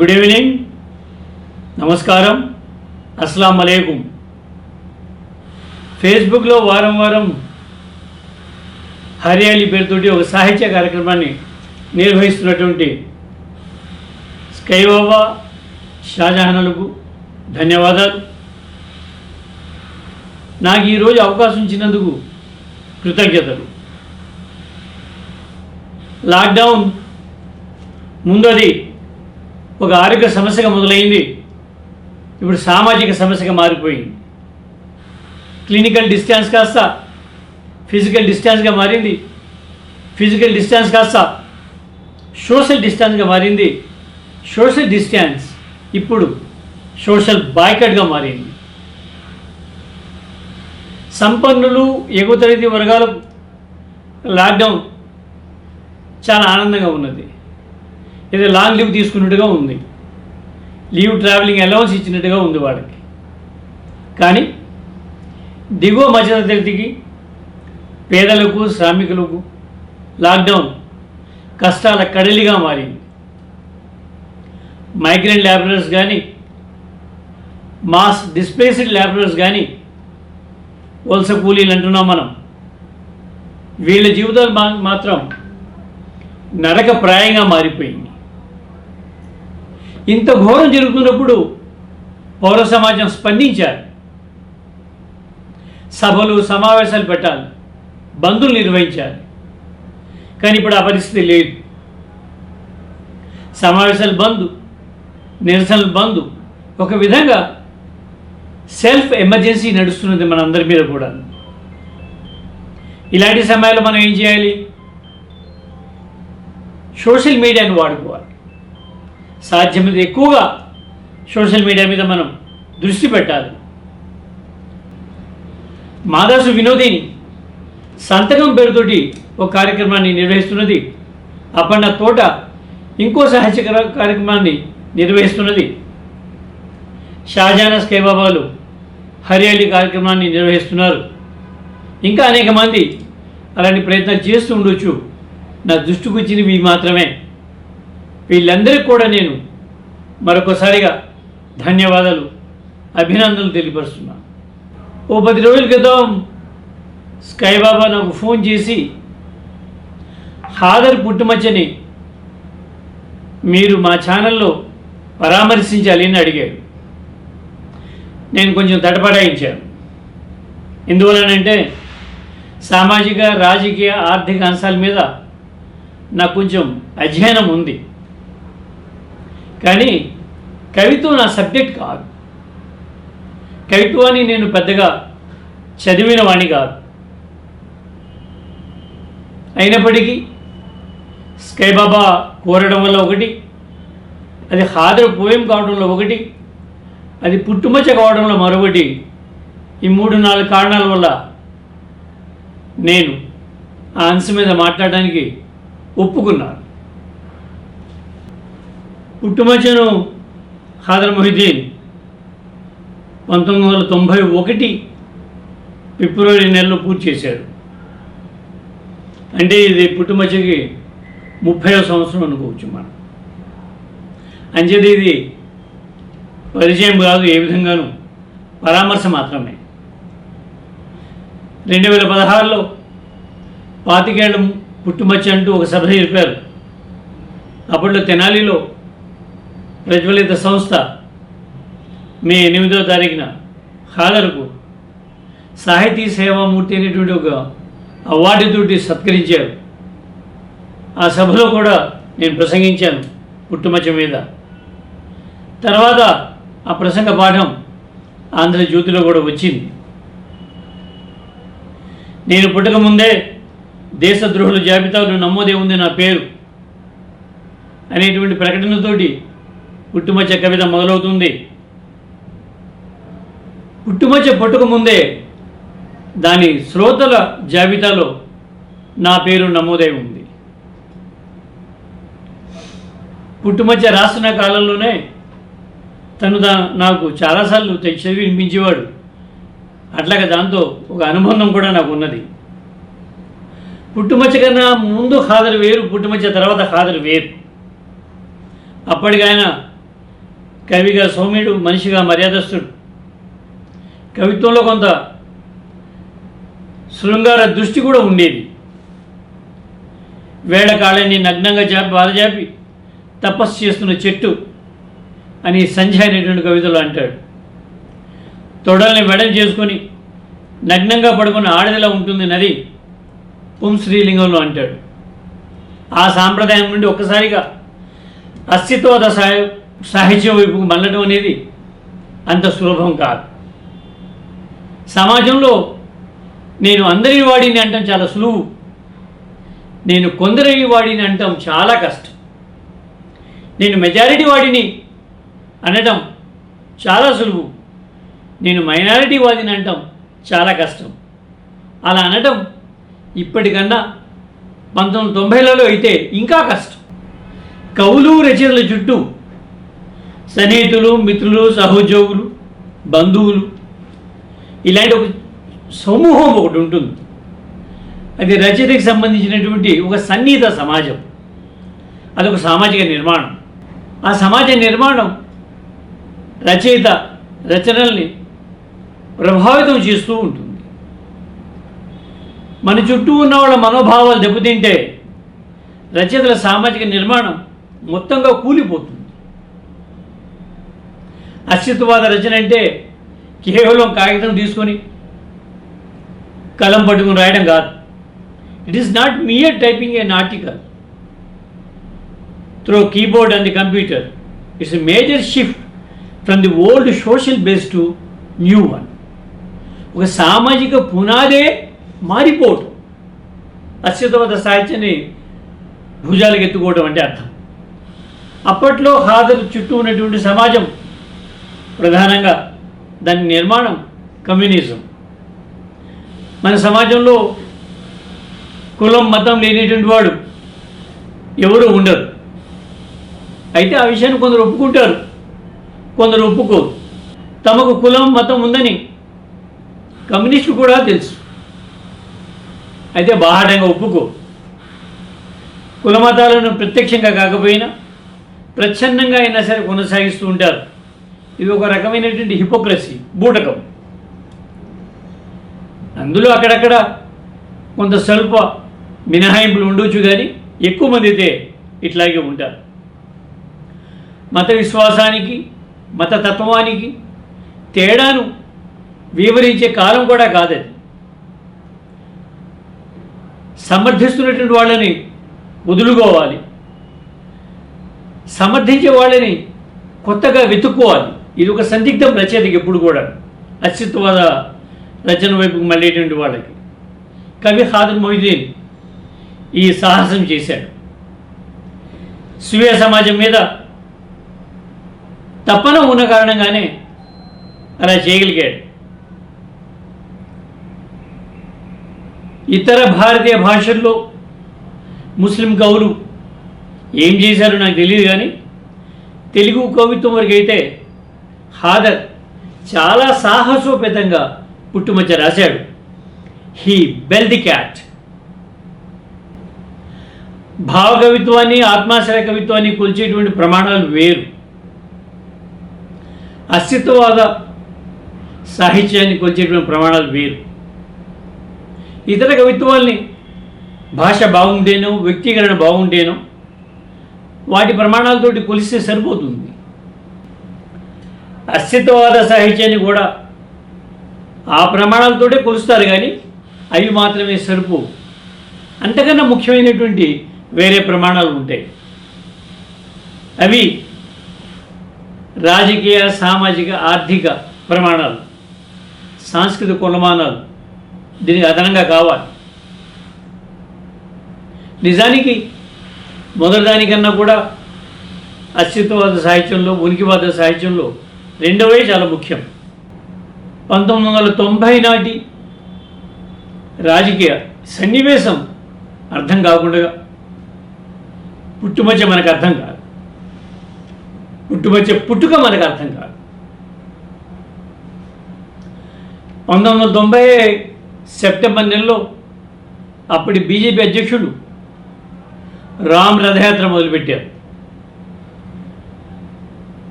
Good evening, నమస్కారం, అస్సలాం అలైకుం. ఫేస్బుక్లో వారం వారం హరియాలి పేరుతోటి ఒక సాహిత్య కార్యక్రమాన్ని నిర్వహిస్తున్నటువంటి స్కై బాబా షాజహాన్లకు ధన్యవాదాలు. నాకు ఈరోజు అవకాశం ఇచ్చినందుకు కృతజ్ఞతలు. లాక్డౌన్ ముందు అది ఒక ఆరోగ్య సమస్యగా మొదలైంది, ఇప్పుడు సామాజిక సమస్యగా మారిపోయింది. క్లినికల్ డిస్టెన్స్ కాస్త ఫిజికల్ డిస్టెన్స్గా మారింది, ఫిజికల్ డిస్టెన్స్ కాస్త సోషల్ డిస్టెన్స్గా మారింది, సోషల్ డిస్టెన్స్ ఇప్పుడు సోషల్ బాయ్కట్గా మారింది. సంపన్నులు ఎగువ తరగతి వర్గాల లాక్డౌన్ చాలా ఆనందంగా ఉన్నది. ఏదో లాంగ్ లీవ్ తీసుకున్నట్టుగా ఉంది, లీవ్ ట్రావెలింగ్ అలవెన్స్ ఇచ్చినట్టుగా ఉంది వాళ్ళకి. కానీ దిగువ మధ్యతరగతికి, పేదలకు, శ్రామికులకు లాక్డౌన్ కష్టాల కడలిగా మారింది. మైగ్రెంట్ లేబరర్స్ కానీ, మాస్ డిస్ప్లేస్డ్ లేబరర్స్ కానీ, వలస కూలీలు అంటున్నాం మనం, వీళ్ళ జీవితాలు మాత్రం నరకప్రాయంగా మారిపోయింది. ఇంత ఘోరం జరుగుతున్నప్పుడు పౌర సమాజం స్పందించారు. సభలు, సమావేశాలు పెట్టాలి, బంధులు నిర్వహించాలి. కానీ ఇప్పుడు ఆ పరిస్థితి లేదు. సమావేశాలు బంద్, నిరసనలు బంద్. ఒక విధంగా సెల్ఫ్ ఎమర్జెన్సీ నడుస్తున్నది మనందరి మీద కూడా. ఇలాంటి సమయాల్లో మనం ఏం చేయాలి? సోషల్ మీడియాను వాడుకోవాలి. సాధ్యమైనంత ఎక్కువగా సోషల్ మీడియా మీద మనం దృష్టి పెట్టాలి. మాదాసు వినోదిని సంతకం పేరుతోటి ఒక కార్యక్రమాన్ని నిర్వహిస్తున్నది. అపర్ణ తోట ఇంకో సాహిత్య కార్యక్రమాన్ని నిర్వహిస్తున్నది. షాజహాన్, స్కై బాబాలు హరియాలి కార్యక్రమాన్ని నిర్వహిస్తున్నారు. ఇంకా అనేక మంది అలాంటి ప్రయత్నాలు చేస్తూ ఉండొచ్చు. నా దృష్టికి వచ్చినవి మాత్రమే. వీళ్ళందరికీ కూడా నేను మరొకసారిగా ధన్యవాదాలు, అభినందనలు తెలియపరుస్తున్నాను. ఓ 10 రోజుల క్రితం స్కై బాబా నాకు ఫోన్ చేసి హాదర్ పుట్టుమచ్చని మీరు మా ఛానల్లో పరామర్శించాలి అని అడిగాడు. నేను కొంచెం తటపడాయించాను. ఎందువలనంటే సామాజిక, రాజకీయ, ఆర్థిక అంశాల మీద నాకు కొంచెం అధ్యయనం ఉంది. కానీ కవిత్వం నా సబ్జెక్ట్ కాదు. కవిత్వాన్ని నేను పెద్దగా చదివిన వాణ్ణి కాదు. అయినప్పటికీ స్కై బాబా కోరడం వల్ల ఒకటి, అది హాదర్ పోయం కావడంలో ఒకటి, అది పుట్టుమచ్చ కావడంలో మరొకటి, ఈ 3-4 కారణాల వల్ల నేను ఆ అంశం మీద మాట్లాడడానికి ఒప్పుకున్నాను. పుట్టుమచ్చను హాదర్ మొహిద్దీన్ 1991 ఫిబ్రవరి నెలలో పూర్తి చేశాడు. అంటే ఇది పుట్టుమచ్చకి 30వ సంవత్సరం అనుకోవచ్చు మనం. అంచేది ఇది పరిచయం కాదు, ఏ విధంగానూ పరామర్శ మాత్రమే. 2016లో 25 ఏళ్ల పుట్టుమచ్చ అంటూ ఒక సభ జరిపారు. అప్పట్లో తెనాలిలో ప్రజ్వలిత సంస్థ మే 8వ తారీఖున హాదర్కు సాహితీ సేవామూర్తి అనేటువంటి ఒక అవార్డుతోటి సత్కరించారు. ఆ సభలో కూడా నేను ప్రసంగించాను పుట్టుమచ్చ మీద. తర్వాత ఆ ప్రసంగ పాఠం ఆంధ్రజ్యోతిలో కూడా వచ్చింది. నేను పుట్టకముందే దేశద్రోహుల జాబితాలో నమోదే ఉంది నా పేరు అనేటువంటి ప్రకటనతోటి పుట్టుమచ్చ కవిత మొదలవుతుంది. పుట్టుమచ్చ పుట్టకముందే దాని శ్రోతల జాబితాలో నా పేరు నమోదై ఉంది. పుట్టుమచ్చ రాస్తున్న కాలంలోనే తను నాకు చాలాసార్లు చదివి వినిపించేవాడు. అట్లాగే దాంతో ఒక అనుబంధం కూడా నాకు ఉన్నది. పుట్టుమచ్చ కన్నా ముందు హాదర్ వేరు, పుట్టుమచ్చ తర్వాత హాదర్ వేరు. అప్పటికైనా కవిగా సౌమ్యుడు, మనిషిగా మర్యాదస్తుడు. కవిత్వంలో కొంత శృంగార దృష్టి కూడా ఉండేది. వేళ కాళ్ళని నగ్నంగా బాధజాపి తపస్సు చేస్తున్న చెట్టు అని సంధ్య అనేటువంటి కవితలో అంటాడు. తొడల్ని వెడలు చేసుకొని నగ్నంగా పడుకున్న ఆడదిలా ఉంటుంది నది పుంస్త్రీలింగంలో అంటాడు. ఆ సాంప్రదాయం నుండి ఒక్కసారిగా అస్తిత్వద సాహిత్యం వైపుకు మళ్ళటం అనేది అంత సులభం కాదు. సమాజంలో నేను అందరి వాడిని అంటాం చాలా సులువు, నేను కొందరి వాడిని అంటాం చాలా కష్టం. నేను మెజారిటీ వాడిని అనటం చాలా సులువు, నేను మైనారిటీ వాడిని అంటాం చాలా కష్టం. అలా అనటం ఇప్పటికన్నా 1990లలో అయితే ఇంకా కష్టం. కవులు రచయితల చుట్టూ సన్నిహితులు, మిత్రులు, సహోద్యోగులు, బంధువులు ఇలాంటి ఒక సమూహం ఒకటి ఉంటుంది. అది రచయితకి సంబంధించినటువంటి ఒక సన్నిహిత సమాజం. అదొక సామాజిక నిర్మాణం. ఆ సమాజ నిర్మాణం రచయిత రచనల్ని ప్రభావితం చేస్తూ ఉంటుంది. మన చుట్టూ ఉన్న వాళ్ళ మనోభావాలు దెబ్బతింటే రచయితల సామాజిక నిర్మాణం మొత్తంగా కూలిపోతుంది. అస్తిత్వవాద రచన అంటే కేవలం కాగితం తీసుకొని కలం పట్టుకుని రాయడం కాదు. It is not mere typing an article through keyboard and the computer. It's a major shift from the old social base to new one. ఒక సామాజిక పునాదే మారిపోవటం అస్తిత్వవాద సాహిత్యాన్ని భుజాలకు ఎత్తుకోవడం అంటే అర్థం. అప్పట్లో హాజరు చుట్టూ ఉన్నటువంటి సమాజం ప్రధానంగా దాని నిర్మాణం కమ్యూనిజం. మన సమాజంలో కులం, మతం లేనిటువంటి వాడు ఎవరు ఉండరు. అయితే ఆ విషయాన్ని కొందరు ఒప్పుకుంటారు, కొందరు ఒప్పుకోరు. తమకు కులం, మతం ఉందని కమ్యూనిస్టు కూడా తెలుసు, అయితే బాహాటంగా ఒప్పుకో. కులమతాలను ప్రత్యక్షంగా కాకపోయినా ప్రచ్ఛన్నంగా అయినా సరే కొనసాగిస్తూ ఉంటారు. ఇది ఒక రకమైనటువంటి హిపోక్రసీ, బూటకం. అందులో అక్కడక్కడ కొంత స్వల్ప మినహాయింపులు ఉండొచ్చు, కానీ ఎక్కువ మంది అయితే ఇట్లాగే ఉంటారు. మత విశ్వాసానికి, మతతత్వానికి తేడాను వివరించే కాలం కూడా కాదది. సమర్థిస్తున్నటువంటి వాళ్ళని వదులుకోవాలి, సమర్థించే వాళ్ళని కొత్తగా వెతుక్కోవాలి. ఇది ఒక సందిగ్ధం రచయితకి ఎప్పుడు కూడా, అస్తిత్వవాద రచన వైపుకు మళ్ళేటువంటి వాళ్ళకి. కవి ఖాదర్ మొయినుద్దీన్ ఈ సాహసం చేశాడు. స్వీయ సమాజం మీద తపన ఉన్న కారణంగానే అలా చేయగలిగాడు. ఇతర భారతీయ భాషల్లో ముస్లిం కవులు ఏం చేశారో నాకు తెలియదు, కానీ తెలుగు కవిత్వం వరకు అయితే ఖాదర్ చాలా సాహసోపేతంగా పుట్టుమచ్చ రాశాడు. He bell the cat. భావకవిత్వాన్ని, ఆత్మాశ్రయ కవిత్వాన్ని కొలిచేటువంటి ప్రమాణాలు వేరు. అస్తిత్వవాద సాహిత్యాన్ని కొలిచేటువంటి ప్రమాణాలు వేరు. ఇతర కవిత్వాల్ని భాష బాగుంటేనో, వ్యక్తీకరణ బాగుంటేనో వాటి ప్రమాణాలతోటి కొలిస్తే సరిపోతుంది. అస్తిత్వవాద సాహిత్యాన్ని కూడా ఆ ప్రమాణాలతోటే కొలుస్తారు, కానీ అవి మాత్రమే సరిపోవు. అంతకన్నా ముఖ్యమైనటువంటి వేరే ప్రమాణాలు ఉంటాయి. అవి రాజకీయ, సామాజిక, ఆర్థిక ప్రమాణాలు, సాంస్కృతిక కొలమానాలు దీనికి అదనంగా కావాలి. నిజానికి మొదటి దానికన్నా కూడా అస్తిత్వవాద సాహిత్యంలో, ఉనికివాద సాహిత్యంలో రెండవే చాలా ముఖ్యం. 1990 నాటి రాజకీయ సన్నివేశం అర్థం కాకుండా పుట్టుమచ్చ మనకు అర్థం కాదు, పుట్టుమచ్చ పుట్టుక మనకు అర్థం కాదు. 1990 సెప్టెంబర్ నెలలో అప్పటి బీజేపీ అధ్యక్షుడు రామ్ రథయాత్ర మొదలుపెట్టారు.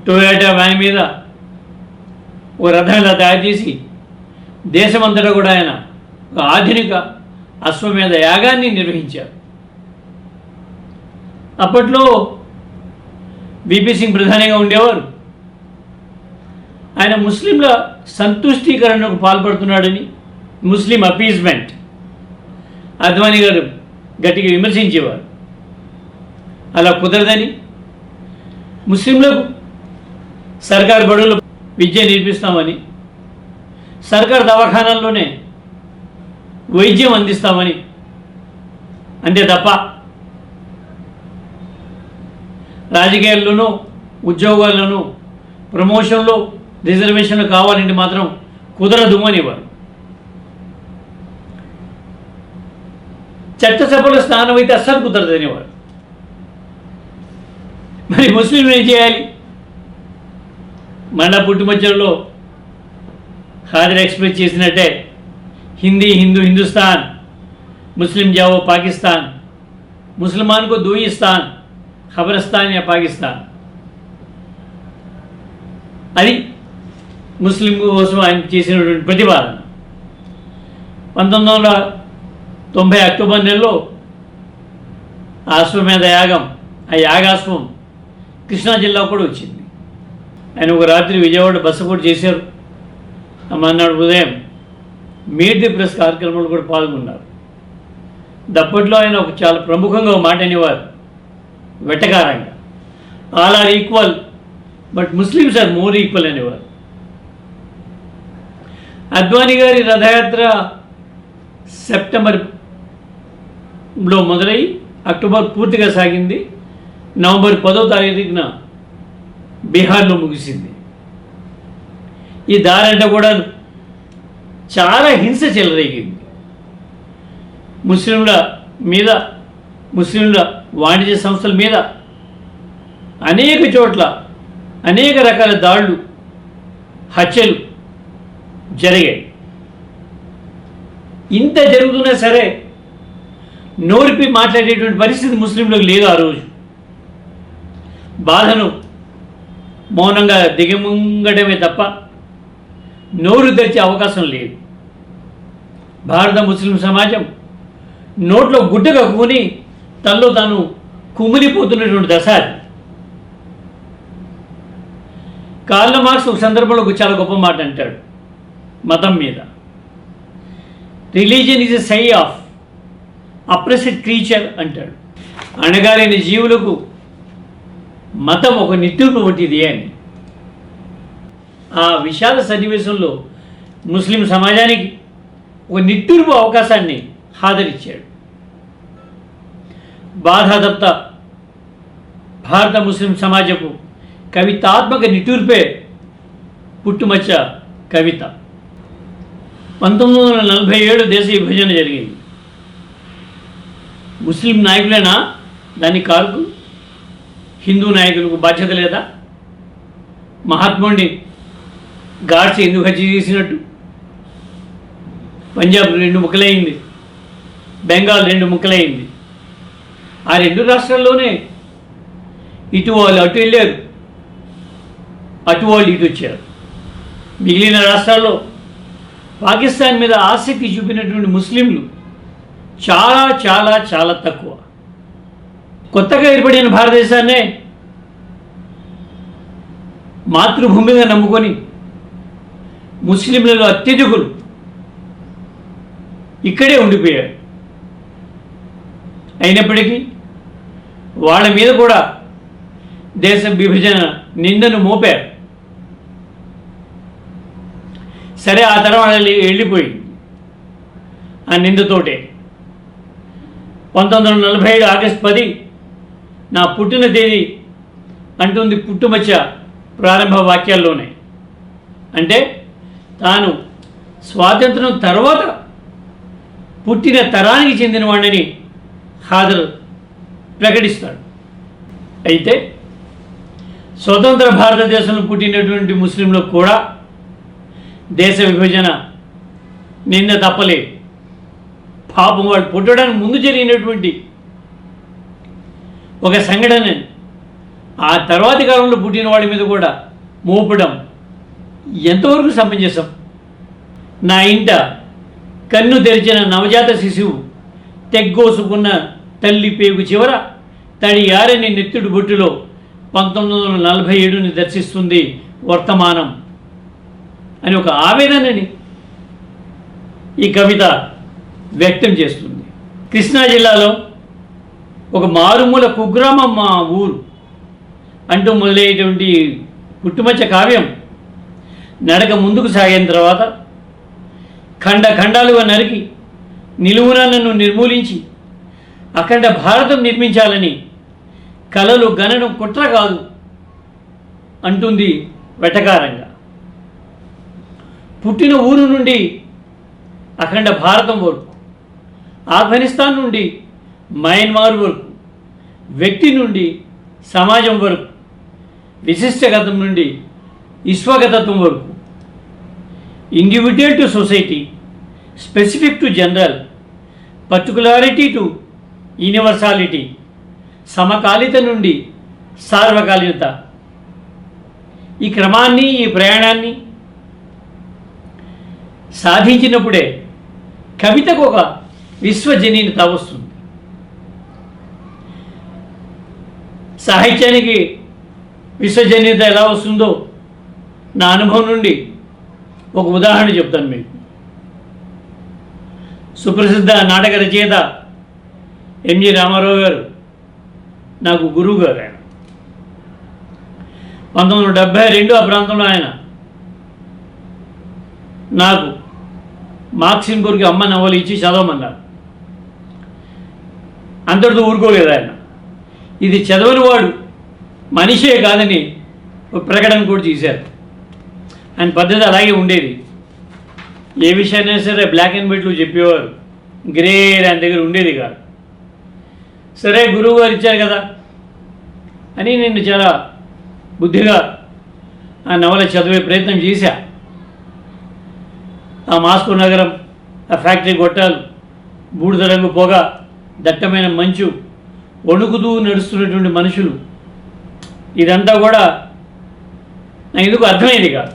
టొయోటా వ్యాన్ మీద ఒక రథంలా తయారు చేసి దేశమంతటా కూడా ఆయన ఒక ఆధునిక అశ్వమేధ యాగాన్ని నిర్వహించారు. అప్పట్లో బీపీ సింగ్ ప్రధానిగా ఉండేవారు. ఆయన ముస్లింల సంతుష్టీకరణకు పాల్పడుతున్నాడని, ముస్లిం అపీజ్మెంట్ అద్వానీ గారు గట్టిగా విమర్శించేవారు. అలా కుదరదని ముస్లింలకు సర్కారు బడులు విద్య నేర్పిస్తామని, సర్కారు దవాఖానాల్లోనే వైద్యం అందిస్తామని, అంతే తప్ప రాజకీయాల్లోనూ ఉద్యోగాల్లోనూ ప్రమోషన్లో రిజర్వేషన్లు కావాలంటే మాత్రం కుదరదు అనేవారు. చట్టసభలో స్థానం అయితే అస్సలు కుదరదు అనేవారు. మరి ముస్లింలు ఏం చేయాలి? మన పుట్టుమచ్చల్లో ఖాదర్ ఎక్స్ప్రెస్ చేసినట్టే హిందీ హిందూ హిందుస్థాన్, ముస్లిం జావో పాకిస్తాన్, ముసల్మాన్ కో దూయిస్తాన్, ఖబరస్థాన్ యా పాకిస్తాన్. అది ముస్లిం కోసం ఆయన చేసినటువంటి ప్రతిపాదన. 1990 అక్టోబర్ నెలలో ఆ అశ్వమేధ యాగం, ఆ యాగాశ్వం కృష్ణా జిల్లా కూడా వచ్చింది. ఆయన ఒక రాత్రి విజయవాడ బస కూడా చేశారు. మర్నాడు ఉదయం మీట్ ది ప్రెస్ కార్యక్రమంలో కూడా పాల్గొన్నారు. దప్పట్లో ఆయన ఒక చాలా ప్రముఖంగా ఒక మాట అనేవారు, వెటకారంగా, all are equal but Muslims are more equal అనేవారు. అద్వానీ గారి రథయాత్ర సెప్టెంబర్లో మొదలై అక్టోబర్ పూర్తిగా సాగింది. నవంబర్ 10వ తారీఖున బీహార్లో ముగిసింది. ఈ దారంట కూడా చాలా హింస చెలరేగింది. ముస్లింల మీద, ముస్లింల వాణిజ్య సంస్థల మీద అనేక చోట్ల అనేక రకాల దాడులు, హత్యలు జరిగాయి. ఇంత జరుగుతున్నా సరే నోరిపి మాట్లాడేటువంటి పరిస్థితి ముస్లింలకు లేదు. ఆ రోజు బాధను మౌనంగా దిగమింగడమే తప్ప నోరు తెరిచే అవకాశం లేదు. భారత ముస్లిం సమాజం నోట్లో గుడ్డ కక్కుని తనలో తాను కుమిలిపోతున్నటువంటి దశ అది. కార్ల్ మార్క్స్ ఒక సందర్భంలో చాలా గొప్ప మాట అంటాడు మతం మీద. Religion is a sigh of oppressed creature అంటాడు. అణగారిన జీవులకు మతం ఒక నిట్టూర్పు వంటిది అని. ఆ విషాద సన్నివేశంలో ముస్లిం సమాజానికి ఒక నిట్టూర్పు అవకాశాన్ని హాజరిచ్చాడు. బాధాతప్త భారత ముస్లిం సమాజపు కవితాత్మక నిట్టూర్పే పుట్టుమచ్చ కవిత. 1947 దేశ విభజన జరిగింది. ముస్లిం నాయకులైనా దాని కారుకు హిందూ నాయకులకు బాధ్యత లేదా? మహాత్ముడిని గాడ్సే ఎందుకు హత్య చేసినట్టు? పంజాబ్ 2 ముక్కలైంది, బెంగాల్ 2 ముక్కలైంది. ఆ 2 రాష్ట్రాల్లోనే ఇటు వాళ్ళు అటు వెళ్ళారు, అటు వాళ్ళు ఇటు వచ్చారు. మిగిలిన రాష్ట్రాల్లో పాకిస్తాన్ మీద ఆసక్తి చూపినటువంటి ముస్లింలు చాలా చాలా చాలా తక్కువ. కొత్తగా ఏర్పడిన భారతదేశాన్నే మాతృభూమిగా నమ్ముకొని ముస్లింలలో అత్యధికులు ఇక్కడే ఉండిపోయారు. అయినప్పటికీ వాళ్ళ మీద కూడా దేశ విభజన నిందను మోపారు. సరే, ఆ తర్వాత వెళ్ళిపోయింది ఆ నిందతోటే. 1947 ఆగస్టు 10 నా పుట్టిన తేదీ అంటుంది పుట్టుమచ్చ ప్రారంభ వాక్యాల్లోనే. అంటే తాను స్వాతంత్రం తర్వాత పుట్టిన తరానికి చెందినవాడిని ఖాదర్ ప్రకటిస్తాడు. అయితే స్వతంత్ర భారతదేశంలో పుట్టినటువంటి ముస్లింలకు కూడా దేశ విభజన నింద తప్పలేదు. పాపం వాడు పుట్టడానికి ముందు జరిగినటువంటి ఒక సంఘటన ఆ తర్వాతి కాలంలో పుట్టిన వాళ్ళ మీద కూడా మోపడం ఎంతవరకు సమంజసం? నా ఇంట కన్ను తెరిచిన నవజాత శిశువు తెగ్గోసుకున్న తల్లి పేగు చివర తడి యారని నెత్తుడు బొట్టులో 1947ని దర్శిస్తుంది వర్తమానం అని ఒక ఆవేదనని ఈ కవిత వ్యక్తం చేస్తుంది. కృష్ణా జిల్లాలో ఒక మారుమూల కుగ్రామం మా ఊరు అంటూ మొదలయ్యేటువంటి పుట్టుమచ్చ కావ్యం నడక ముందుకు సాగిన తర్వాత ఖండాలుగా నరికి నిలువున నన్ను నిర్మూలించి అఖండ భారతం నిర్మించాలని కలలు గనడం కుట్ర కాదు అంటుంది వెటకారంగా. పుట్టిన ఊరు నుండి అఖండ భారతం వరకు, ఆఫ్ఘనిస్తాన్ నుండి మయన్మార్ వరకు, వ్యక్తి నుండి సమాజం వరకు, విశిష్టగతం నుండి విశ్వగతత్వం వరకు, individual to society, specific to general, particularity to universality, సమకాలిత నుండి సార్వకాలికత, ఈ క్రమాన్ని, ఈ ప్రయాణాన్ని సాధించినప్పుడే కవితకు ఒక విశ్వజనీనత వస్తుంది. సాహిత్యానికి విశ్వజనీయత ఎలా వస్తుందో నా అనుభవం నుండి ఒక ఉదాహరణ చెప్తాను మీకు. సుప్రసిద్ధ నాటక రచయిత ఎంజి రామారావు గారు నాకు గురువు గారు. ఆయన 1972 ఆ ప్రాంతంలో ఆయన నాకు మార్క్సిన్ గురికి అమ్మ నవలు ఇచ్చి చదవమన్నారు. అంతటితో ఊరుకోలేదు ఆయన. ఇది చదవని వాడు మనిషే కాదని ఒక ప్రకటన కూడా చేశారు. ఆయన పద్ధతి అలాగే ఉండేది. ఏ విషయాన్ని సరే బ్లాక్ అండ్ వైట్లో చెప్పేవారు, గ్రే ఆయన దగ్గర ఉండేది కాదు. సరే గురువు గారు ఇచ్చారు కదా అని నేను చాలా బుద్ధిగా ఆ నవల చదివే ప్రయత్నం చేశా. ఆ మాస్కో నగరం, ఆ ఫ్యాక్టరీ గొట్టాలు, బూడిద రంగు పొగ, దట్టమైన మంచు, వణుకుతూ నడుస్తున్నటువంటి మనుషులు, ఇదంతా కూడా నాకు ఎందుకు అర్థమైంది కాదు.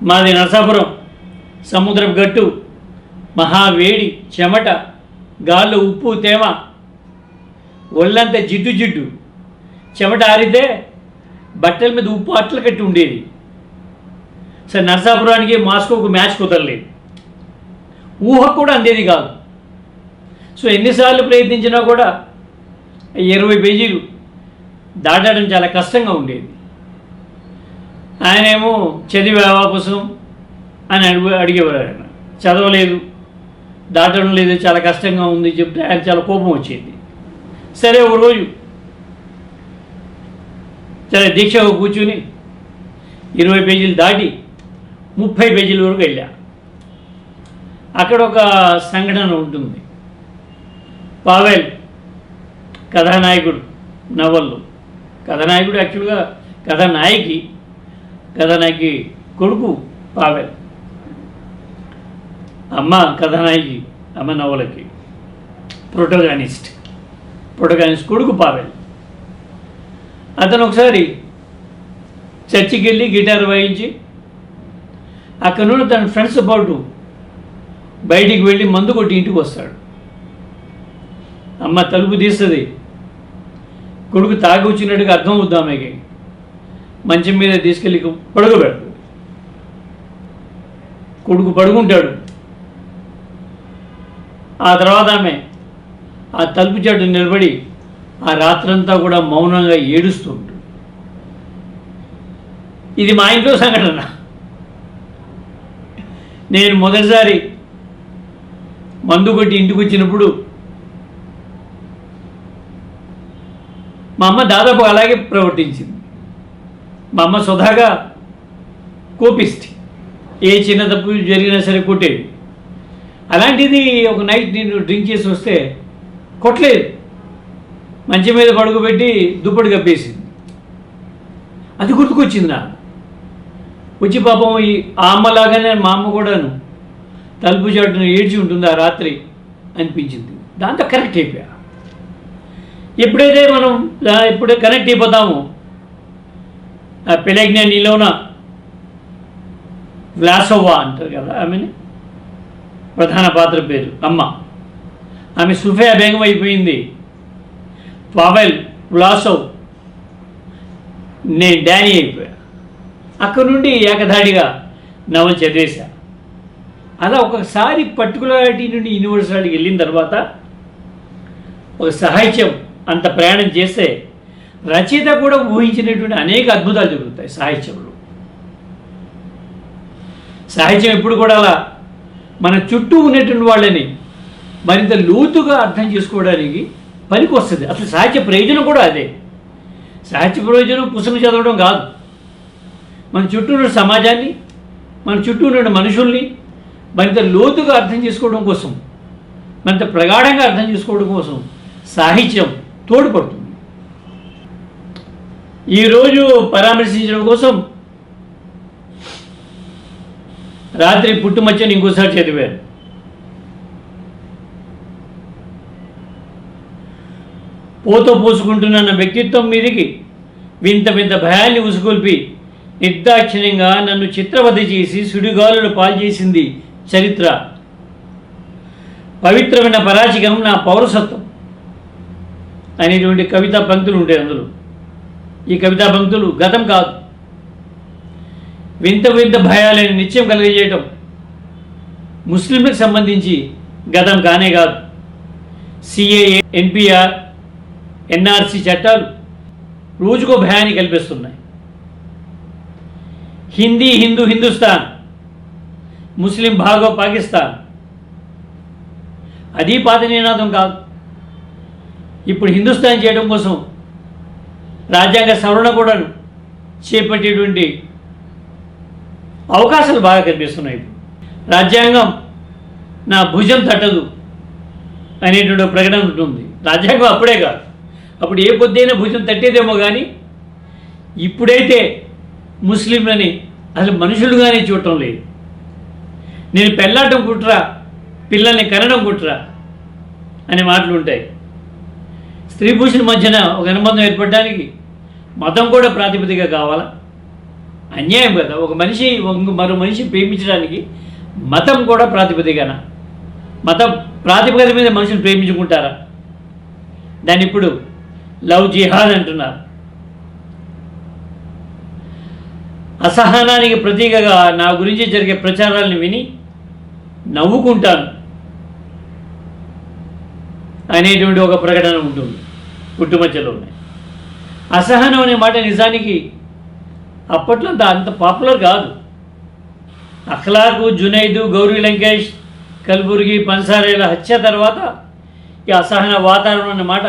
మాది నరసాపురం, సముద్రపు గట్టు, మహావేడి, చెమట, గాల్లో ఉప్పు తేమ, ఒళ్ళంతా జిడ్డు జిడ్డు, చెమట ఆరితే బట్టల మీద ఉప్పు అట్ల కట్టి ఉండేది. సరే నరసాపురానికి మాస్కోకు మ్యాచ్ కుదరలేదు, ఊహ కూడా అందేది కాదు. సో ఎన్నిసార్లు ప్రయత్నించినా కూడా 20 పేజీలు దాటడం చాలా కష్టంగా ఉండేది. ఆయనేమో చదివావా పుస్తకం అని అడిగేవారు. ఆయన చదవలేదు, దాటడం లేదు, చాలా కష్టంగా ఉంది చెప్తే ఆయన చాలా కోపం వచ్చేది. సరే ఒక రోజు చాలా దీక్షగా కూర్చుని 20 పేజీలు దాటి 30 పేజీల వరకు వెళ్ళా. అక్కడ ఒక సంఘటన ఉంటుంది. పావెల్ కథానాయకుడు నవల్లో, కథానాయకుడు యాక్చువల్గా కథానాయకి కొడుకు పావెల్, అమ్మ కథానాయకి, అమ్మ నవలకి ప్రొటోగానిస్ట్ కొడుకు పావెల్. అతను ఒకసారి చర్చికి వెళ్ళి గిటార్ వాయించి అక్కడ నుండి తన ఫ్రెండ్స్ పాటు బయటికి వెళ్ళి మందు కొట్టి ఇంటికి వస్తాడు. అమ్మ తలుపు తీస్తుంది. కొడుకు తాగి వచ్చినట్టుగా అర్థం అవుద్దాం ఆమెకి. మంచం మీద తీసుకెళ్ళి పడుకోబెడతాడు. కొడుకు పడుకుంటాడు. ఆ తర్వాత ఆమె ఆ తలుపు చాటు నిలబడి ఆ రాత్రంతా కూడా మౌనంగా ఏడుస్తూ ఉంటుంది. ఇది మా ఇంట్లో సంఘటన. నేను మొదటిసారి మందు కొట్టి ఇంటికి వచ్చినప్పుడు మా అమ్మ దాదాపు అలాగే ప్రవర్తించింది. మా అమ్మ స్వతహాగా కోపిస్ట్, ఏ చిన్న తప్పు జరిగినా సరే కొట్టేది. అలాంటిది ఒక నైట్ నేను డ్రింక్ చేసి వస్తే కొట్టలేదు, మంచం మీద పడుకోబెట్టి దుప్పటి కప్పేసింది. అది గుర్తుకొచ్చింది నాకు. వచ్చి పాపం ఆ అమ్మలాగానే మా అమ్మ కూడాను తలుపు చాటును ఏడ్చి ఉంటుంది ఆ రాత్రి అనిపించింది. దాంతో కరెక్ట్ అయిపోయా. ఎప్పుడైతే మనం ఎప్పుడే కనెక్ట్ అయిపోతామో ఆ పెలెగ్నా నీలోన వ్లాసోవా అంటారు కదా, ఆమెని ప్రధాన పాత్ర పేరు అమ్మ, ఆమె సుఫియా బేగం అయిపోయింది. పావెల్ వ్లాసోవ్, నేను డానీ అయిపోయా. అక్కడి నుండి ఏకధాడిగా నవలు చదివేశా. అలా ఒకసారి పర్టికులారిటీ నుండి యూనివర్సాలిటీకి వెళ్ళిన తర్వాత ఒక సాహిత్యం అంత ప్రయాణం చేస్తే రచయిత కూడా ఊహించినటువంటి అనేక అద్భుతాలు జరుగుతాయి సాహిత్యంలో. సాహిత్యం ఎప్పుడు కూడా అలా మన చుట్టూ ఉన్నటువంటి వాళ్ళని మరింత లోతుగా అర్థం చేసుకోవడానికి పనికి వస్తుంది. అసలు సాహిత్య ప్రయోజనం కూడా అదే. సాహిత్య ప్రయోజనం పుస్తకం చదవడం కాదు, మన చుట్టూ ఉన్న సమాజాన్ని, మన చుట్టూ ఉన్న మనుషుల్ని మరింత లోతుగా అర్థం చేసుకోవడం కోసం, మరింత ప్రగాఢంగా అర్థం చేసుకోవడం కోసం సాహిత్యం తోడ్పడుతుంది. ఈరోజు పరామర్శించడం కోసం రాత్రి పుట్టుమచ్చని ఇంకోసారి చదివారు. పోతో పోసుకుంటున్న వ్యక్తిత్వం మీదికి వింత వింత భయాన్ని ఉసుగొల్పి నిర్దాక్షిణ్యంగా నన్ను చిత్రవధ చేసి సుడిగాలులు పాల్చేసింది చరిత్ర. పవిత్రమైన పరాచికం నా పౌరసత్వం అనేటువంటి కవితా పంక్తులు ఉంటాయి అందులో. ఈ కవితా పంక్తులు గతం కాదు, వింత వింత భయాలని నిత్యం కలిగజేయటం ముస్లింలకు సంబంధించి గతం కానే కాదు. సిఏఏ, ఎన్పిఆర్, ఎన్ఆర్సి చట్టాలు రోజుకో భయాన్ని కల్పిస్తున్నాయి. హిందీ హిందూ హిందుస్థాన్, ముస్లిం భాగో పాకిస్తాన్, అది పాత నినాదం కాదు. ఇప్పుడు హిందుస్థాన్ చేయడం కోసం రాజ్యాంగ సవరణ కూడా చేపట్టేటువంటి అవకాశాలు బాగా కనిపిస్తున్నాయి. రాజ్యాంగం నా భుజం తట్టదు అనేటువంటి ప్రకటన ఉంటుంది. రాజ్యాంగం అప్పుడే కాదు, అప్పుడు ఏ కొద్దైనా భుజం తట్టేదేమో కానీ ఇప్పుడైతే ముస్లింలని అసలు మనుషులుగానే చూడటం లేదు. నేను పెళ్ళాటం కుట్రా, పిల్లల్ని కనడం కుట్రా అనే మాటలు ఉంటాయి. స్త్రీ పురుషుల మధ్యన ఒక అనుబంధం ఏర్పడడానికి మతం కూడా ప్రాతిపదిక కావాలా? అన్యాయం కదా. ఒక మనిషి మరో మనిషి ప్రేమించడానికి మతం కూడా ప్రాతిపదికన. మతం ప్రాతిపదిక మీద మనుషులు ప్రేమించుకుంటారా? దాన్ని ఇప్పుడు లవ్ జిహాద్ అంటున్నారు. అసహనానికి ప్రతీకగా నా గురించి జరిగే ప్రచారాలను విని నవ్వుకుంటాను అనేటువంటి ఒక ప్రకటన ఉంటుంది పుట్టుమచ్చలోనే. అసహనం అనే మాట నిజానికి అప్పట్లో అంత పాపులర్ కాదు. అఖ్లాకు, జునైదు, గౌరీ లంకేష్, కల్బుర్గి, పన్సారేల హత్య తర్వాత ఈ అసహన వాతావరణం అనే మాట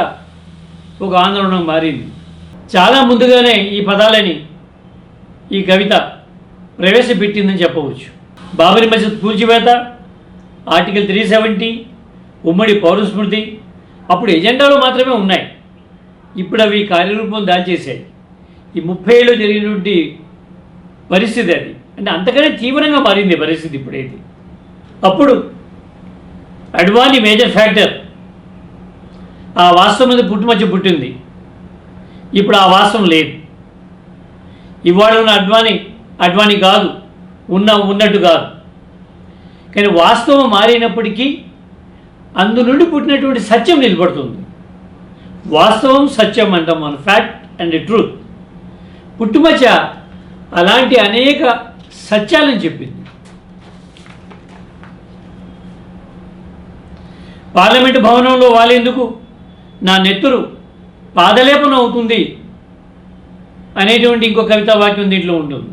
ఒక ఆందోళన మారింది. చాలా ముందుగానే ఈ పదాలని ఈ కవిత ప్రవేశపెట్టిందని చెప్పవచ్చు. బాబరీ మసీద్ కూల్చివేత, ఆర్టికల్ 370, ఉమ్మడి పౌరస్మృతి అప్పుడు ఎజెండాలో మాత్రమే ఉన్నాయి. ఇప్పుడు అవి కార్యరూపం దాల్చేశాయి. ఈ 30 ఏళ్ళు జరిగినటువంటి పరిస్థితి అది, అంటే అంతకనే తీవ్రంగా మారింది పరిస్థితి ఇప్పుడైతే. అప్పుడు అడ్వానీ మేజర్ ఫ్యాక్టర్, ఆ వాస్తవం మీద పుట్టుమచ్చ పుట్టింది. ఇప్పుడు ఆ వాస్తవం లేదు. ఇవాళ ఉన్న అడ్వానీ కాదు, ఉన్నట్టు కాదు. కానీ వాస్తవం మారినప్పటికీ అందు నుండి పుట్టినటువంటి సత్యం నిలబడుతుంది. వాస్తవం సత్యం అంటాం మనం, ఫ్యాక్ట్ అండ్ ట్రూత్. పుట్టుమచ్చ అలాంటి అనేక సత్యాలను చెప్పింది. పార్లమెంటు భవనంలో వాలేందుకు నా నెత్తురు పాదలేపన అవుతుంది అనేటువంటి ఇంకో కవితా వాక్యం దీంట్లో ఉంటుంది.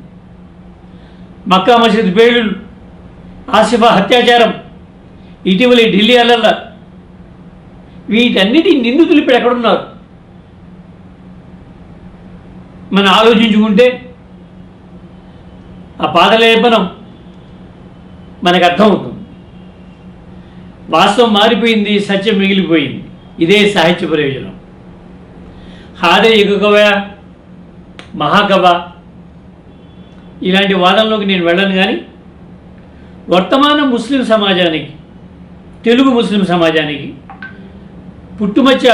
మక్కా మసీద్ పేలుళ్ళు, ఆసిఫా హత్యాచారం, ఇటీవలి ఢిల్లీ అల్లర్ల, వీటన్నిటి నిందితులు ఇప్పుడు ఎక్కడున్నారు మనం ఆలోచించుకుంటే ఆ పాదలేపనం మనకు అర్థమవుతుంది. వాస్తవం మారిపోయింది, సత్యం మిగిలిపోయింది. ఇదే సాహిత్య ప్రయోజనం. హాదే యుగకవ, మహాకవ ఇలాంటి వాదనలోకి నేను వెళ్ళను. కానీ వర్తమాన ముస్లిం సమాజానికి, తెలుగు ముస్లిం సమాజానికి పుట్టుమచ్చ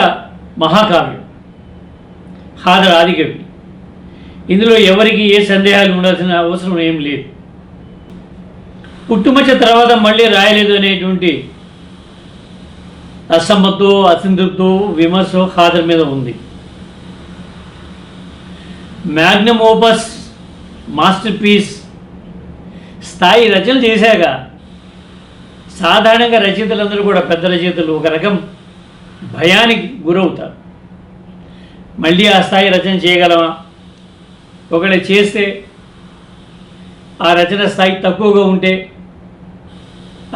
మహాకావ్యం, ఖాదర్ ఆదికవి. ఇందులో ఎవరికి ఏ సందేహాలు ఉండాల్సిన అవసరం ఏం లేదు. పుట్టుమచ్చ తర్వాత మళ్ళీ రాయలేదు అనేటువంటి అసమ్మతో, అసంతృప్తో, విమర్శ ఖాదర్ మీద ఉంది. మ్యాగ్నమ్ ఓపస్, మాస్టర్ పీస్ స్థాయి రచనలు చేశాక సాధారణంగా రచయితలందరూ కూడా, పెద్ద రచయితలు, ఒక రకం భయానికి గురవుతారు. మళ్ళీ ఆ స్థాయి రచన చేయగలమా, ఒకవేళ చేస్తే ఆ రచన స్థాయి తక్కువగా ఉంటే,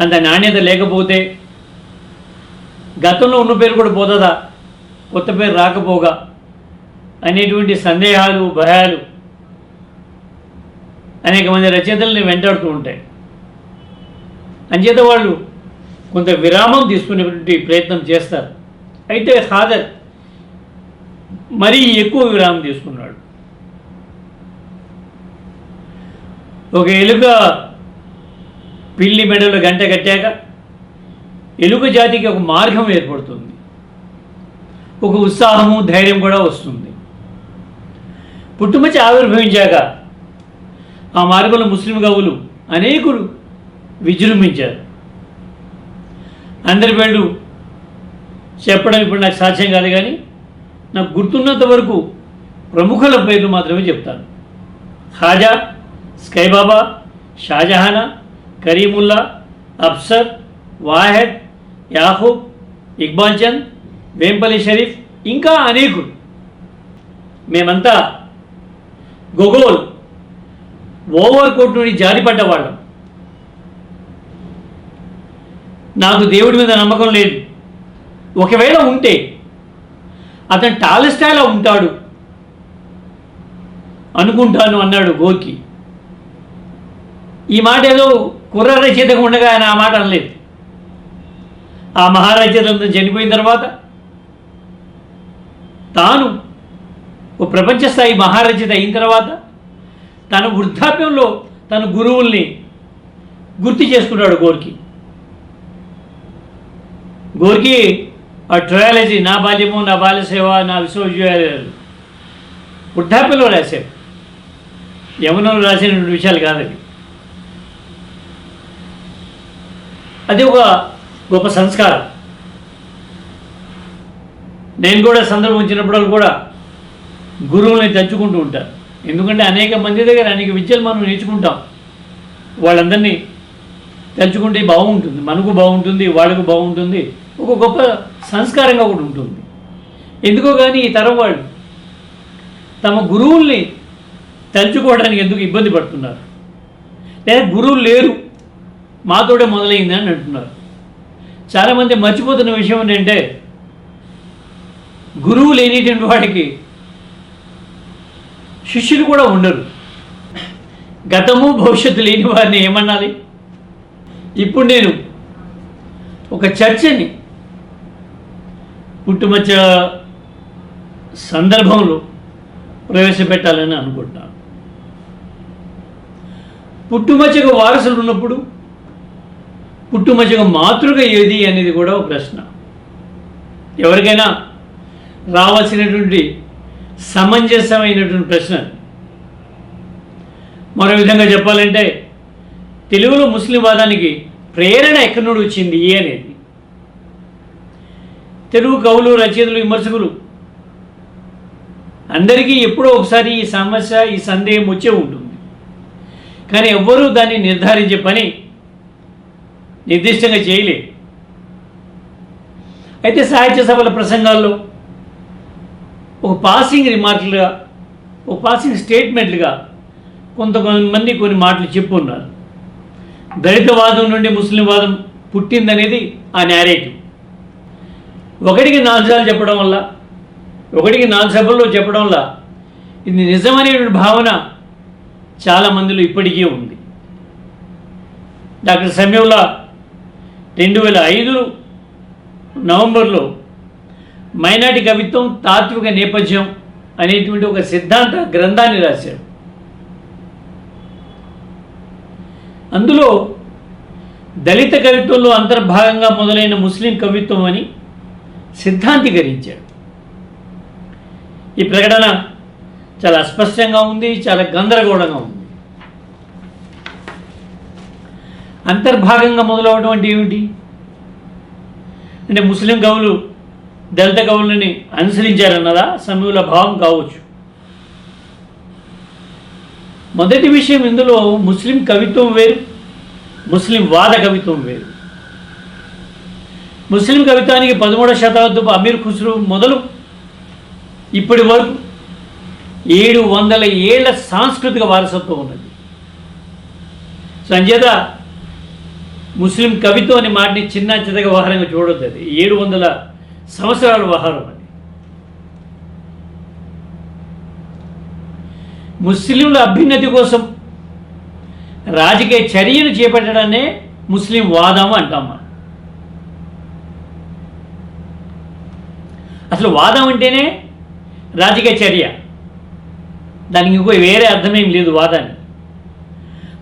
అంత నాణ్యత లేకపోతే, గతంలో ఉన్న పేరు కూడా పోతుందా, కొత్త పేరు రాకపోగా అనేటువంటి సందేహాలు, భయాలు అనేక మంది రచయితల్ని వెంటాడుతూ ఉంటాయి. అంచేత వాళ్ళు కొంత విరామం తీసుకునేటువంటి ప్రయత్నం చేస్తారు. అయితే ఖాదర్ మరీ ఎక్కువ విరామం తీసుకున్నాడు. ఒక ఎలుక పిల్లి మెడలో గంట కట్టాక ఎలుక జాతికి ఒక మార్గం ఏర్పడుతుంది, ఒక ఉత్సాహము, ధైర్యం కూడా వస్తుంది. పుట్టుమచ్చ ఆవిర్భవించాక ఆ మార్గంలో ముస్లిం కవులు అనేకులు విజృంభించారు. అందరి పేర్లు చెప్పడం ఇప్పుడు నాకు సాధ్యం కాదు, కానీ నాకు గుర్తున్నంత వరకు ప్రముఖుల పేర్లు మాత్రమే చెప్తాను. ఖాజా, స్కైబాబా, షాజహానా, కరీముల్లా, అఫ్సర్, వాహెద్, యాహూబ్, ఇక్బాల్ చంద్, వేంపల్లి షరీఫ్, ఇంకా అనేకులు. మేమంతా గొగోల్ ఓవర్ కోట్ నుండి జారిపడ్డవాళ్ళం. నాకు దేవుడి మీద నమ్మకం లేదు, ఒకవేళ ఉంటే అతను టాలెస్టాయ్లా ఉంటాడు అనుకుంటాను అన్నాడు గోర్కి. ఈ మాట ఏదో కుర్ర రచయితగా ఉండగా ఆయన ఆ మాట అనలేదు. ఆ మహారచయిత చనిపోయిన తర్వాత తాను ఓ ప్రపంచ స్థాయి మహారచయిత అయిన తర్వాత తన వృద్ధాప్యంలో తన గురువుల్ని గుర్తు చేసుకున్నాడు గోర్కి. గోర్కి ఆ ట్రయాలజీ, నా బాల్యము, నా బాల్య సేవ, నా విశ్వవిద్యాలయాలు వృద్ధాప్యంలో రాశారు. యమునలో రాసిన విషయాలు కాదది. అది ఒక గొప్ప సంస్కారం. నేను కూడా సందర్భం వచ్చినప్పుడు కూడా గురువుల్ని తలుచుకుంటూ ఉంటాను. ఎందుకంటే అనేక మంది దగ్గర అనేక విద్యలు మనం నేర్చుకుంటాం. వాళ్ళందరినీ తలుచుకుంటే బాగుంటుంది, మనకు బాగుంటుంది, వాళ్ళకు బాగుంటుంది, ఒక గొప్ప సంస్కారంగా కూడా ఉంటుంది. ఎందుకో కానీ ఈ తరం వాళ్ళు తమ గురువుల్ని తలుచుకోవడానికి ఎందుకు ఇబ్బంది పడుతున్నారు, లేదా గురువులు లేరు, మాతోడే మొదలైంది అని అంటున్నారు. చాలామంది మర్చిపోతున్న విషయం ఏంటంటే, గురువు లేనిటువంటి వాడికి శిష్యులు కూడా ఉండరు. గతము భవిష్యత్తు లేని వారిని ఏమనాలి? ఇప్పుడు నేను ఒక చర్చని పుట్టుమచ్చ సందర్భంలో ప్రవేశపెట్టాలని అనుకుంటున్నాను. పుట్టుమచ్చకు వారసులు ఉన్నప్పుడు పుట్టుమచ్చకు మాతృక ఏది అనేది కూడా ఒక ప్రశ్న. ఎవరికైనా రావాల్సినటువంటి సమంజసమైనటువంటి ప్రశ్న. మరో విధంగా చెప్పాలంటే, తెలుగులో ముస్లిం వాదానికి ప్రేరణ ఎక్కడి నుండి వచ్చింది అనేది తెలుగు కవులు, రచయితలు, విమర్శకులు అందరికీ ఎప్పుడో ఒకసారి ఈ సమస్య, ఈ సందేహం వచ్చే ఉంటుంది. కానీ ఎవ్వరూ దాన్ని నిర్ధారించే పని నిర్దిష్టంగా చేయలేదు. అయితే సాహిత్య సభల ప్రసంగాల్లో ఒక పాసింగ్ రిమార్కులుగా, ఒక పాసింగ్ స్టేట్మెంట్లుగా కొంతమంది కొన్ని మాటలు చెప్పున్నారు. దళితవాదం నుండి ముస్లిం వాదం పుట్టిందనేది ఆ నేరేటివ్. ఒకటికి 4 సార్లు చెప్పడం వల్ల, ఒకటికి 4 సభల్లో చెప్పడం వల్ల ఇది నిజమనేటువంటి భావన చాలామందిలో ఇప్పటికీ ఉంది. డాక్టర్ సమీవుల్లా 2005 నవంబర్లో మైనాటి కవిత్వం, తాత్విక నేపథ్యం అనేటువంటి ఒక సిద్ధాంత గ్రంథాన్ని రాశారు. అందులో దళిత కవిత్వంలో అంతర్భాగంగా మొదలైన ముస్లిం కవిత్వం అని సిద్ధాంతీకరించాడు. ఈ ప్రకటన చాలా అస్పష్టంగా ఉంది, చాలా గందరగోళంగా ఉంది. అంతర్భాగంగా మొదలవడం అంటే ఏమిటి అంటే ముస్లిం కవులు దళిత కవులని అనుసరించారన్నదా సమూల భావం కావచ్చు. మొదటి విషయం, ఇందులో ముస్లిం కవిత్వం వేరు, ముస్లిం వాద కవిత్వం వేరు. ముస్లిం కవిత్వానికి 13వ శతాబ్దపు అమీర్ ఖుస్రూ మొదలు ఇప్పటి వరకు 700 ఏళ్ల సాంస్కృతిక వారసత్వం ఉన్నది. సంచేత ముస్లిం కవిత్వం అనే మాటని చిన్న చితక వ్యవహారంగా చూడొద్దు. అది 700 సంవత్సరాల వ్యవహారం. అది ముస్లింల అభ్యున్నతి కోసం రాజకీయ చర్యను చేపట్టడాన్నే ముస్లిం వాదం అంటాం. అసలు వాదం అంటేనే రాజకీయ చర్య, దానికి ఇంకో వేరే అర్థమేం లేదు వాదాన్ని.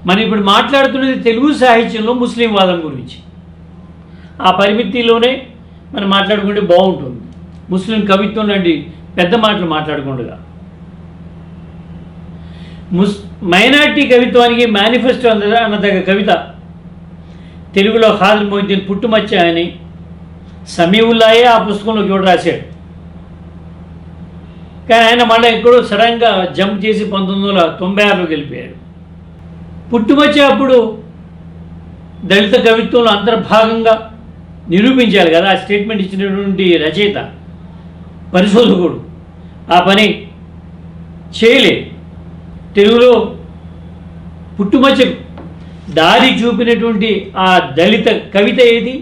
మనం ఇప్పుడు మాట్లాడుతున్నది తెలుగు సాహిత్యంలో ముస్లిం వాదం గురించి. ఆ పరిమితిలోనే మనం మాట్లాడుకుంటే బాగుంటుంది. ముస్లిం కవిత్వం లాంటి పెద్ద మాటలు మాట్లాడకుండా మైనార్టీ కవిత్వానికి మేనిఫెస్టో అన్నదగ్గ కవిత తెలుగులో ఖాదర్ మొయిద్దీన్ పుట్టుమచ్చ అని సమీవుల్లాయే ఆ పుస్తకంలో చూడ రాశాడు. కానీ ఆయన మళ్ళీ ఎక్కడో సడన్గా జంప్ చేసి 1996లో గెలిపాడు. పుట్టుమచ్చ అప్పుడు దళిత కవిత్వంలో అంతర్భాగంగా నిరూపించాలి కదా. ఆ స్టేట్మెంట్ ఇచ్చినటువంటి రచయిత పరిశోధకుడు ఆ పని చేయలేదు. తెలుగులో పుట్టుమచ్చకు దారి చూపినటువంటి ఆ దళిత కవిత ఏది,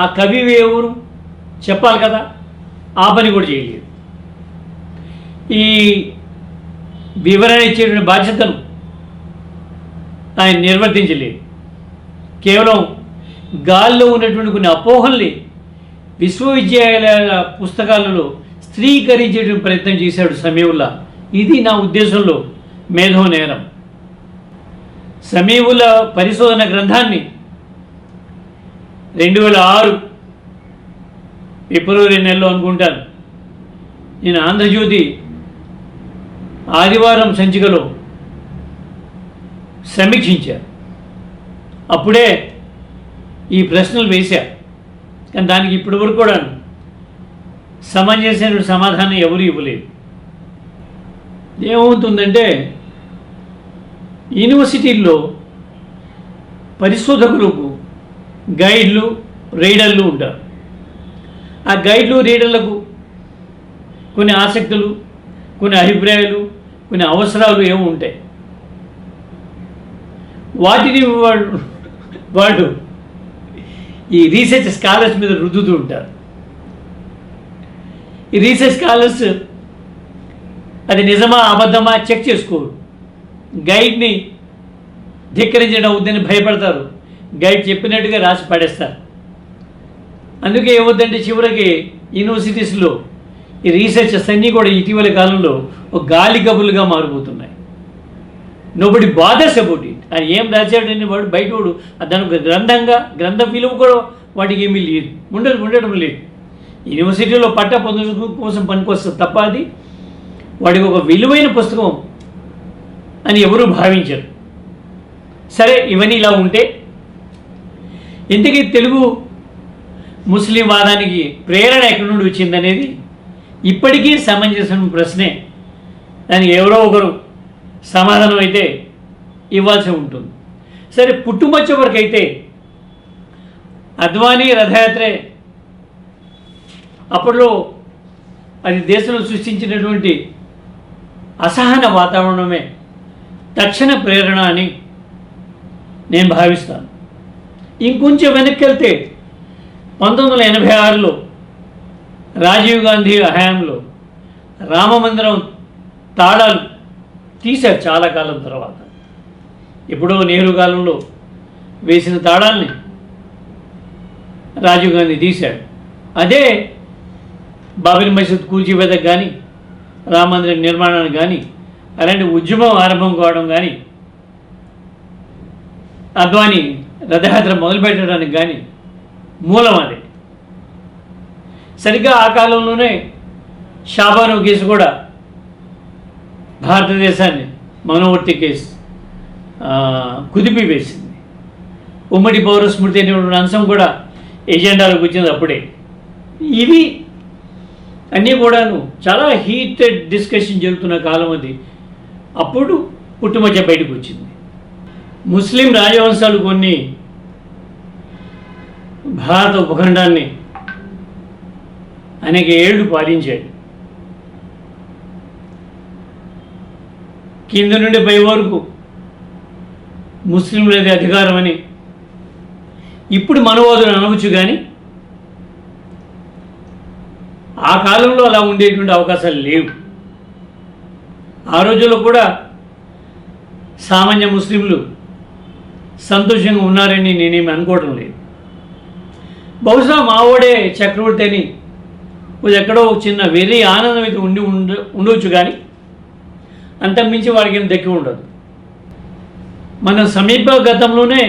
ఆ కవి ఎవరు చెప్పాలి కదా. ఆ పని కూడా చేయలేదు. ఈ వివరణ ఇచ్చేటువంటి బాధ్యతను ఆయన నిర్వర్తించలేదు. కేవలం గాల్లో ఉన్నటువంటి కొన్ని అపోహల్ని విశ్వవిద్యాలయాల పుస్తకాలలో స్త్రీకరించేటువంటి ప్రయత్నం చేశాడు సమీవుల్లా. ఇది నా ఉద్దేశంలో మేధో నేరం. సమీవుల్లా పరిశోధన గ్రంథాన్ని 2006 ఫిబ్రవరి నెలలో అనుకుంటాను నేను ఆంధ్రజ్యోతి ఆదివారం సంచికలో సమీక్షించారు. అప్పుడే ఈ ప్రశ్నలు వేశా. కానీ దానికి ఇప్పటివరకు కూడా సమంజసమైన సమాధానం ఎవరు ఇవ్వలేదు. ఏమవుతుందంటే యూనివర్సిటీల్లో పరిశోధకులకు గైడ్లు రీడర్లు ఉంటారు. ఆ గైడ్లు రీడర్లకు కొన్ని ఆసక్తులు, కొన్ని అభిప్రాయాలు, కొన్ని అవసరాలు ఏమో ఉంటాయి. వాటిని వాళ్ళు ఈ రీసెర్చ్ స్కాలర్స్ మీద రుద్దుతూ ఉంటారు. ఈ రీసెర్చ్ స్కాలర్స్ అది నిజమా అబద్ధమా చెక్ చేసుకోరు. గైడ్ని ధిక్కరించడం అవుద్దని భయపడతారు. గైడ్ చెప్పినట్టుగా రాసి పడేస్తారు. అందుకే ఏమవుద్దంటే చివరికి యూనివర్సిటీస్లో ఈ రీసెర్చర్స్ అన్నీ కూడా ఇటీవల కాలంలో ఒక గాలి కబుర్లుగా మారిపోతున్నాయి. Nobody bothers about it. ఆయన ఏం రాశాడని వాడు బయటోడు దానికి గ్రంథ విలువ కూడా వాటికి ఏమీ లేదు, ఉండడం లేదు. యూనివర్సిటీలో పట్టా పొందడం కోసం పనికొస్తుంది తప్ప అది వాడికి ఒక విలువైన పుస్తకం అని ఎవరూ భావించరు. సరే, ఇవన్నీ ఇలా ఉంటే ఇంతకీ తెలుగు ముస్లిం వాదానికి ప్రేరణ ఎక్కడి నుండి వచ్చిందనేది ఇప్పటికీ సమంజసమైన ప్రశ్నే. దానికి ఎవరో ఒకరు సమాధానం అయితే ఇవ్వాల్సి ఉంటుంది. సరే, పుట్టుమచ్చ వరకు అయితే అద్వానీ రథయాత్రే అప్పట్లో అది దేశంలో సృష్టించినటువంటి అసహన వాతావరణమే తక్షణ ప్రేరణ అని నేను భావిస్తాను. ఇంకొంచెం వెనక్కి వెళ్తే 1986లో రాజీవ్ గాంధీ హయాంలో రామమందిరం తాళాలు తీశారు చాలా కాలం తర్వాత. ఎప్పుడో నెహ్రూ కాలంలో వేసిన తాళాల్ని రాజీవ్ గాంధీ తీశాడు. అదే బాబరీ మసీద్ కూల్చివేతకు కానీ రామ మందిర నిర్మాణానికి కానీ అలాంటి ఉద్యమం ఆరంభం కావడం కానీ అద్వానీ రథయాత్ర మొదలుపెట్టడానికి కానీ మూలం అదే. సరిగ్గా ఆ కాలంలోనే షాబాను కేసు కూడా భారతదేశాన్ని మనోవర్తి కేసు కుదిపివేసింది. ఉమ్మడి పౌర స్మృతి అనేటువంటి అంశం కూడా ఎజెండాలోకి వచ్చింది అప్పుడే. ఇవి అన్నీ కూడాను చాలా హీటెడ్ డిస్కషన్ జరుగుతున్న కాలం అది. అప్పుడు పుట్టుమచ్చ బయటకు వచ్చింది. ముస్లిం రాజవంశాలు కొన్ని భారత ఉపఖండాన్ని అనేక ఏళ్ళు పాలించాయి. కింద నుండి పై వరకు ముస్లింలది అధికారం అని ఇప్పుడు మనవాదులు అనవచ్చు. కానీ ఆ కాలంలో అలా ఉండేటువంటి అవకాశాలు లేవు. ఆ రోజుల్లో కూడా సామాన్య ముస్లింలు సంతోషంగా ఉన్నారని నేనేమి అనుకోవడం లేదు. బహుశా మావోడే చక్రవర్తి అని ఎక్కడో చిన్న వెర్రి ఆనందం అయితే ఉండవచ్చు. కానీ అంతకుమించి వాడికి ఏం దక్కి ఉండదు. మన సమీప గతంలోనే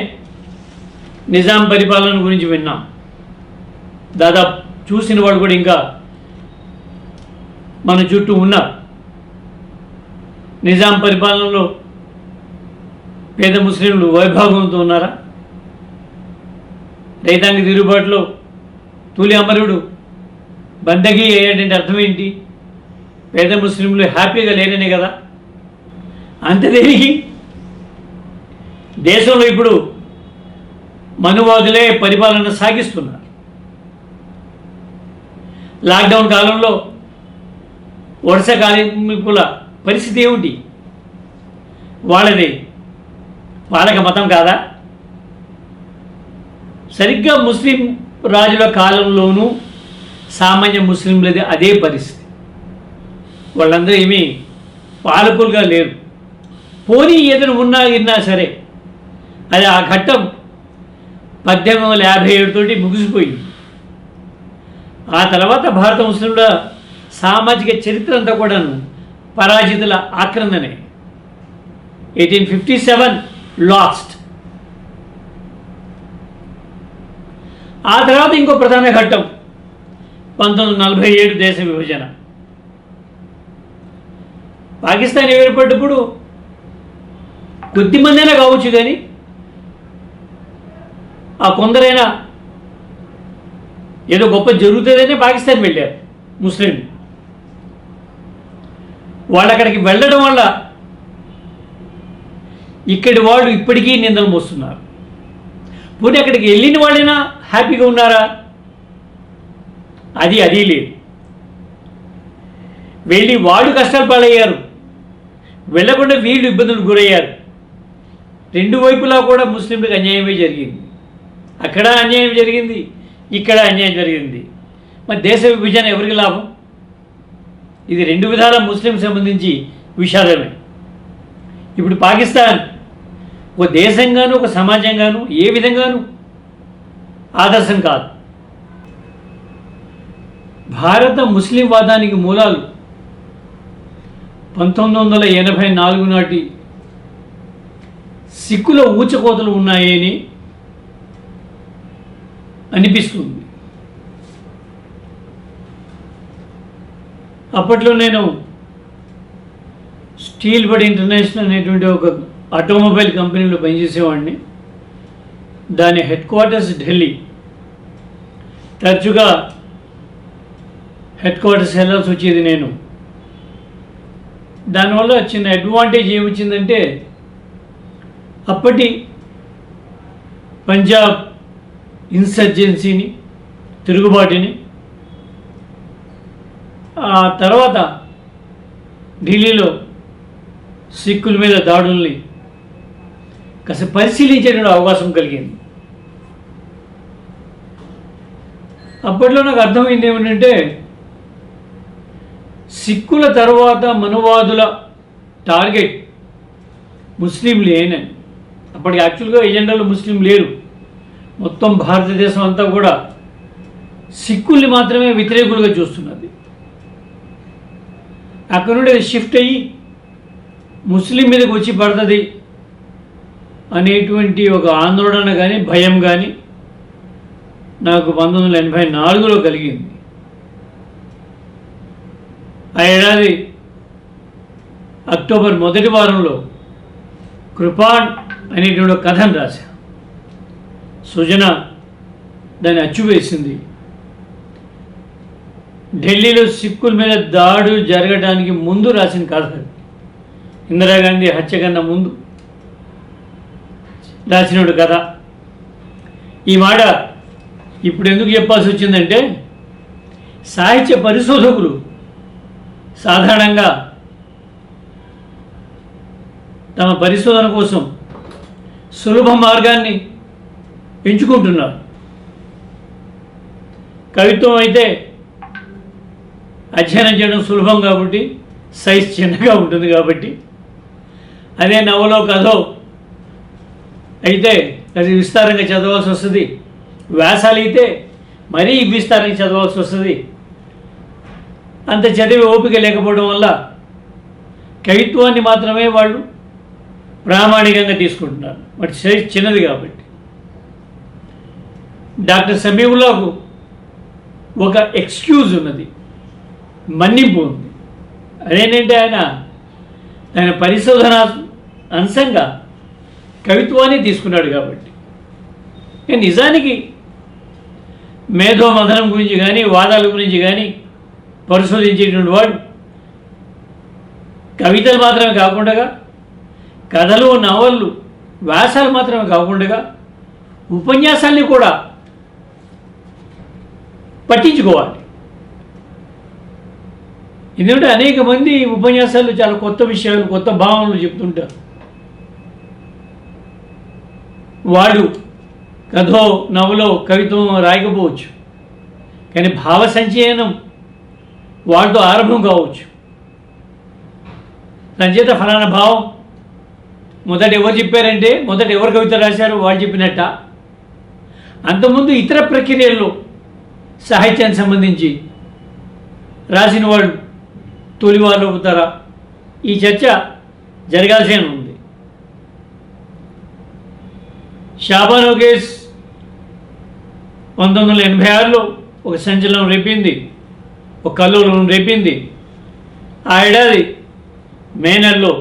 నిజాం పరిపాలన గురించి విన్నాం. దాదాపు చూసిన వాడు కూడా ఇంకా మన చుట్టూ ఉన్నారు. నిజాం పరిపాలనలో పేద ముస్లింలు వైభాగంతో ఉన్నారా? రైతాంగ తిరుగుబాటులో తూలి అమరుడు బందగీ అయ్యాడంటే అర్థం ఏంటి? పేద ముస్లింలు హ్యాపీగా లేరనే కదా. అంతేదేనికి దేశంలో ఇప్పుడు మనువాదులే పరిపాలన సాగిస్తున్నారు. లాక్డౌన్ కాలంలో వలస కార్మికుల పరిస్థితి ఏమిటి? వాళ్ళది పాలక మతం కాదా? సరిగ్గా ముస్లిం రాజుల కాలంలోనూ సామాన్య ముస్లింలది అదే పరిస్థితి. వాళ్ళందరూ ఏమీ పాలకులుగా లేరు. పోనీ ఏదైనా ఉన్నా సరే అది ఆ ఘట్టం 1857 తోటి ముగిసిపోయింది. ఆ తర్వాత భారత ముస్లింల సామాజిక చరిత్ర అంతా కూడాను పరాజితుల ఆక్రందనే. 1857 లాస్ట్. ఆ తర్వాత ఇంకో ప్రధాన ఘట్టం 1947 దేశ విభజన. పాకిస్తాన్ ఏర్పడ్డప్పుడు కొద్దిమందైనా కావచ్చు, కానీ ఆ కొందరైనా ఏదో గొప్ప జరుగుతుందనే పాకిస్తాన్ వెళ్ళారు ముస్లిం. వాళ్ళు అక్కడికి వెళ్ళడం వల్ల ఇక్కడి వాళ్ళు ఇప్పటికీ నిందలు మోస్తున్నారు. పోనీ అక్కడికి వెళ్ళిన వాళ్ళైనా హ్యాపీగా ఉన్నారా? అది లేదు. వెళ్ళి వాళ్ళు కష్టాలు పాలయ్యారు, వెళ్ళకుండా వీళ్ళు ఇబ్బందులు గురయ్యారు. రెండు వైపులా కూడా ముస్లింలకు అన్యాయమే జరిగింది. అక్కడ అన్యాయం జరిగింది, ఇక్కడ అన్యాయం జరిగింది. మరి దేశ విభజన ఎవరికి లాభం? ఇది రెండు విధాల ముస్లిం సంబంధించి విషాదమే. ఇప్పుడు పాకిస్తాన్ ఒక దేశంగాను ఒక సమాజంగాను ఏ విధంగాను ఆదర్శం కాదు. భారత ముస్లిం వాదానికి మూలాలు 1984 నాటి సిక్కుల ఊచకోతలు ఉన్నాయని అనిపిస్తుంది. అప్పట్లో నేను స్టీల్ బడ్ ఇంటర్నేషనల్ అనేటువంటి ఒక ఆటోమొబైల్ కంపెనీలో పనిచేసేవాడిని. దాని హెడ్ క్వార్టర్స్ ఢిల్లీ. తరచుగా హెడ్ క్వార్టర్స్ వెళ్ళాల్సి వచ్చేది నేను. దానివల్ల చిన్న అడ్వాంటేజ్ ఏమొచ్చిందంటే అప్పటి పంజాబ్ ఇన్సర్జెన్సీని, తిరుగుబాటుని, ఆ తర్వాత ఢిల్లీలో సిక్కుల మీద దాడుల్ని కాస్త పరిశీలించేటువంటి అవకాశం కలిగింది. అప్పట్లో నాకు అర్థమైంది ఏమిటంటే సిక్కుల తర్వాత మనువాదుల టార్గెట్ ముస్లింలు ఏనని. అప్పటికి యాక్చువల్గా ఎజెండాలో ముస్లిం లేరు. మొత్తం భారతదేశం అంతా కూడా సిక్కుల్ని మాత్రమే వ్యతిరేకులుగా చూస్తున్నది. అక్కడ నుండి అది షిఫ్ట్ అయ్యి ముస్లిం మీదకి వచ్చి పడుతుంది అనేటువంటి ఒక ఆందోళన కానీ భయం కానీ నాకు 1984లో కలిగింది. ఆ ఏడాది అక్టోబర్ మొదటి వారంలో కృపాన్ అనేటువంటి ఒక కథను రాశా. సుజన దాన్ని అచ్చువేసింది. ఢిల్లీలో సిక్కుల మీద దాడులు జరగడానికి ముందు రాసిన కథ. ఇందిరాగాంధీ హత్య కన్నా ముందు రాసినటువంటి కథ. ఈ మాట ఇప్పుడు ఎందుకు చెప్పాల్సి వచ్చిందంటే, సాహిత్య పరిశోధకులు సాధారణంగా తమ పరిశోధన కోసం సులభ మార్గాన్ని ఎంచుకుంటున్నారు. కవిత్వం అయితే అధ్యయనం చేయడం సులభం కాబట్టి, సైజ్ చిన్నగా ఉంటుంది కాబట్టి, అదే నవలో కథో అయితే అది విస్తారంగా చదవాల్సి వస్తుంది. వ్యాసాలు అయితే మరీ విస్తారంగా చదవాల్సి వస్తుంది. అంత చదివే ఓపిక లేకపోవడం వల్ల కవిత్వాన్ని మాత్రమే వాళ్ళు ప్రామాణికంగా తీసుకుంటున్నారు. వాటి సైజ్ చిన్నది కాబట్టి. డాక్టర్ సమీవుల్లాకు ఒక ఎక్స్క్యూజ్ ఉన్నది, మన్నింపు ఉంది. అదేంటంటే ఆయన పరిశోధన అంశంగా కవిత్వాన్ని తీసుకున్నాడు కాబట్టి. నిజానికి మేధో మథనం గురించి కానీ, వాదాల గురించి కానీ పరిశోధించేటువంటి వాడు కవితలు మాత్రమే కాకుండా, కథలు, నవళ్ళు, వ్యాసాలు మాత్రమే కాకుండా ఉపన్యాసాల్ని కూడా పట్టించుకోవాలి. ఎందుకంటే అనేక మంది ఉపన్యాసాలు చాలా కొత్త విషయాలు, కొత్త భావనలు చెప్తుంటారు. వాడు కథో, నవలో, కవిత్వం రాయకపోవచ్చు, కానీ భావ సంచయనం వాడితో ఆరంభం కావచ్చు. సంచేత ఫలానా భావం మొదట ఎవరు చెప్పారంటే, మొదట ఎవరు కవిత రాశారు వాళ్ళు చెప్పినట్ట, అంతకుముందు ఇతర ప్రక్రియల్లో సాహిత్యానికి సంబంధించి రాసిన వాళ్ళు తొలివారు అవుతారా, ఈ చర్చ జరగాల్సి ఉంది. షాబాన్ ఓగేస్ 1986లో ఒక సంచలనం రేపింది, ఒక కల్లోలం రేపింది. ఆ ఏడాది మే నెలలో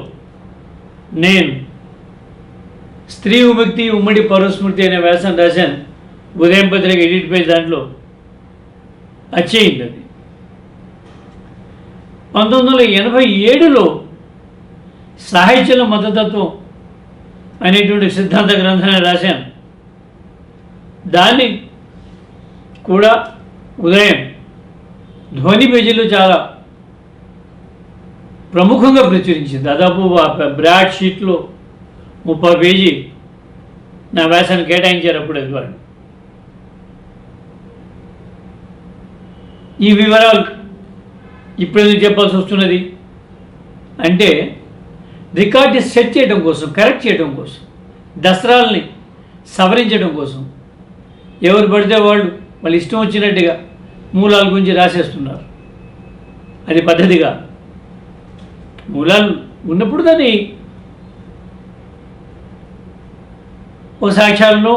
నేను స్త్రీ విముక్తి ఉమ్మడి పౌరస్మృతి అనే వ్యాసం రాశాను. ఉదయం పత్రిక ఎడిట్ పేజ్ దాంట్లో వచ్చేయింది. అది 1987లో సాహిత్యంలో మతతత్వం అనేటువంటి సిద్ధాంత గ్రంథాన్ని రాశాను. దాన్ని కూడా ఉదయం ధ్వని పేజీలో చాలా ప్రముఖంగా ప్రచురించింది. దాదాపు బ్రాడ్ షీట్లో 30 పేజీ నా వ్యాసాన్ని కేటాయించారు అప్పుడు అది వాళ్ళు. ఈ వివరాలు ఇప్పుడు ఎందుకు చెప్పాల్సి వస్తున్నది అంటే, రికార్డు సెట్ చేయడం కోసం, కరెక్ట్ చేయడం కోసం, దసరాల్ని సవరించడం కోసం ఎవరు పడితే వాళ్ళు ఇష్టం వచ్చినట్టుగా మూలాల గురించి రాసేస్తున్నారు. అది పద్ధతిగా మూలాలు ఉన్నప్పుడు దాన్ని ఒక సాక్ష్యాలను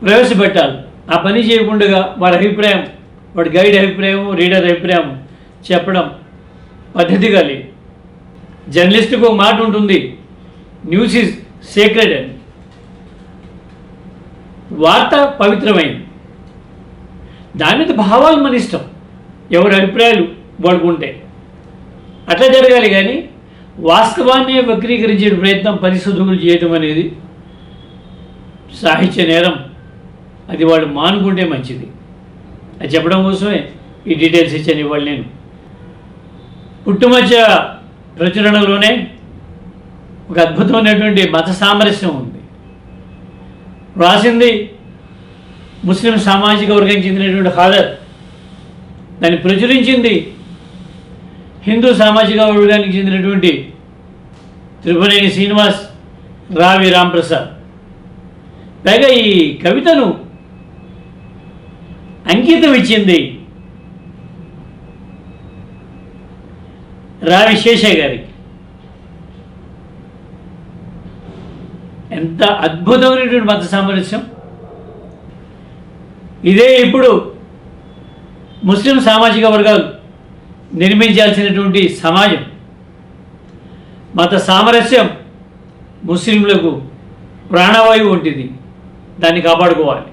ప్రవేశపెట్టాలి. ఆ పని చేయకుండా వాడి అభిప్రాయం, వాడి గైడ్ అభిప్రాయం, రీడర్ అభిప్రాయం చెప్పడం పద్ధతిగా లేదు. జర్నలిస్టుకు ఒక మాట ఉంటుంది, న్యూస్ ఈజ్ సేక్రెడ్ అని. వార్త పవిత్రమైంది, దాని మీద భావాలు మన ఇష్టం, ఎవరి అభిప్రాయాలు వాడుకుంటే అట్లా జరగాలి. కానీ వాస్తవాన్ని వక్రీకరించే ప్రయత్నం పరిశోధకులు చేయటం అనేది సాహిత్య నేరం. అది వాడు మానుకుంటే మంచిది. అది చెప్పడం కోసమే ఈ డీటెయిల్స్ ఇచ్చాను ఇవాళ. నేను పుట్టుమచ్చ ప్రచురణలోనే ఒక అద్భుతమైనటువంటి మత సామరస్యం ఉంది. రాసింది ముస్లిం సామాజిక వర్గానికి చెందినటువంటి హాదర్, దాన్ని ప్రచురించింది హిందూ సామాజిక వర్గానికి చెందినటువంటి త్రిపునేని శ్రీనివాస్, రావి రాంప్రసాద్. పైగా ఈ కవితను అంకితం ఇచ్చింది రావి శేషయ్య గారికి. ఎంత అద్భుతమైనటువంటి మత సామరస్యం! ఇదే ఇప్పుడు ముస్లిం సామాజిక వర్గాలు నిర్మించాల్సినటువంటి సమాజం. మత సామరస్యం ముస్లింలకు ప్రాణవాయువు వంటిది, దాన్ని కాపాడుకోవాలి.